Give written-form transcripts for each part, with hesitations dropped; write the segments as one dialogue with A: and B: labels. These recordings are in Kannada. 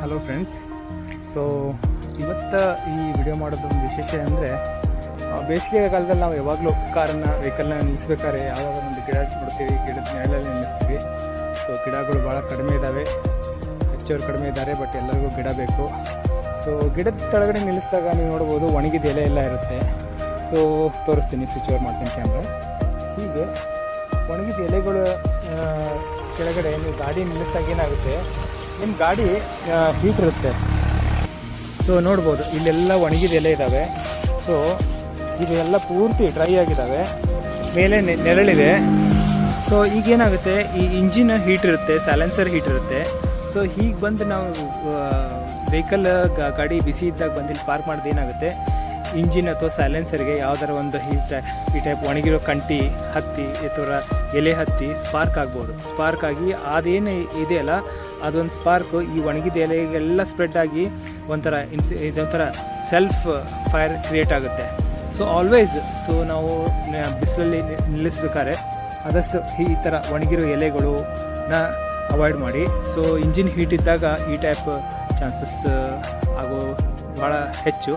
A: Hello friends. ಸೊ ಇವತ್ತು ಈ ವಿಡಿಯೋ ಮಾಡೋದೊಂದು ವಿಶೇಷ ಅಂದರೆ, ಬೇಸಿಗೆ ಕಾಲದಲ್ಲಿ ನಾವು ಯಾವಾಗಲೂ ವೆಹಿಕಲ್ನ ನಿಲ್ಲಿಸ್ಬೇಕಾದ್ರೆ ಯಾವಾಗ ಒಂದು ಗಿಡ ನೋಡ್ತೀವಿ, ಗಿಡದ ನೆರಳಲ್ಲಿ ನಿಲ್ಲಿಸ್ತೀವಿ. ಸೊ ಗಿಡಗಳು ಭಾಳ ಕಡಿಮೆ ಇದ್ದಾವೆ, ಹೆಚ್ಚವರು ಕಡಿಮೆ ಇದ್ದಾರೆ, ಬಟ್ ಎಲ್ಲರಿಗೂ ಗಿಡ ಬೇಕು. ಸೊ ಗಿಡದ ಕೆಳಗಡೆ ನಿಲ್ಲಿಸಿದಾಗ ನೀವು ನೋಡ್ಬೋದು ಒಣಗಿದ ಎಲೆ ಎಲ್ಲ ಇರುತ್ತೆ. ಸೊ ತೋರಿಸ್ತೀನಿ, ಸ್ವಿಚ್ ಓವರ್ ಮಾಡ್ತೀನಿ ಕ್ಯಾಮ್ರಾ. ಹೀಗೆ ಒಣಗಿದ ಎಲೆಗಳು ಕೆಳಗಡೆ ನೀವು ಗಾಡಿ ನಿಲ್ಲಿಸಿದಾಗ ಏನಾಗುತ್ತೆ, ನಿಮ್ಮ ಗಾಡಿ ಹೀಟ್ ಇರುತ್ತೆ. ಸೊ ನೋಡ್ಬೋದು ಇಲ್ಲೆಲ್ಲ ಒಣಗಿದ ಎಲೆ ಇದ್ದಾವೆ. ಸೊ ಇದೆಲ್ಲ ಪೂರ್ತಿ ಡ್ರೈ ಆಗಿದ್ದಾವೆ, ಮೇಲೆ ನೆರಳಿದೆ. ಸೊ ಈಗೇನಾಗುತ್ತೆ, ಈ ಇಂಜಿನ್ ಹೀಟ್ ಇರುತ್ತೆ, ಸೈಲೆನ್ಸರ್ ಹೀಟ್ ಇರುತ್ತೆ. ಸೊ ಹೀಗೆ ಬಂದು ನಾವು ವೆಹಿಕಲ್ ಗಾಡಿ ಬಿಸಿ ಇದ್ದಾಗ ಬಂದು ಇಲ್ಲಿ ಪಾರ್ಕ್ ಮಾಡೋದು ಏನಾಗುತ್ತೆ, ಇಂಜಿನ್ ಅಥವಾ ಸೈಲೆನ್ಸರ್ಗೆ ಯಾವ್ದಾರ ಒಂದು ಈ ಟೈಪ್ ಒಣಗಿರೋ ಕಂಟಿ ಹತ್ತಿ ಅಥವಾ ಎಲೆ ಹತ್ತಿ ಸ್ಪಾರ್ಕ್ ಆಗ್ಬೋದು. ಸ್ಪಾರ್ಕ್ ಆಗಿ ಅದೇನು ಇದೆಯಲ್ಲ ಅದೊಂದು ಸ್ಪಾರ್ಕು ಈ ಒಣಗಿದ ಎಲೆಗೆಲ್ಲ ಸ್ಪ್ರೆಡ್ ಆಗಿ ಇದೊಂಥರ ಸೆಲ್ಫ್ ಫೈರ್ ಕ್ರಿಯೇಟ್ ಆಗುತ್ತೆ. ಸೊ ಆಲ್ವೇಸ್ ನಾವು ಬಿಸಿಲಲ್ಲಿ ನಿಲ್ಲಿಸ್ಬೇಕಾದ್ರೆ ಆದಷ್ಟು ಈ ಥರ ಒಣಗಿರೋ ಎಲೆಗಳನ್ನ ಅವಾಯ್ಡ್ ಮಾಡಿ. ಸೊ ಇಂಜಿನ್ ಹೀಟ್ ಇದ್ದಾಗ ಈ ಟೈಪ್ ಚಾನ್ಸಸ್ ಆಗೋ ಭಾಳ ಹೆಚ್ಚು.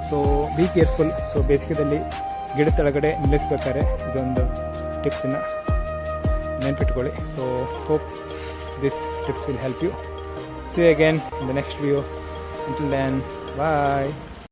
A: So be careful. ಸೊ ಬೇಸಿಗೆದಲ್ಲಿ ಗಿಡ ಕೆಳಗಡೆ ನಿಲ್ಲಿಸ್ಬೇಕಾದ್ರೆ ಇದೊಂದು ಟಿಪ್ಸನ್ನು ನೆನ್ಪಿಟ್ಕೊಳ್ಳಿ. So hope this tips will help you. See you again in the next video. Until then, bye.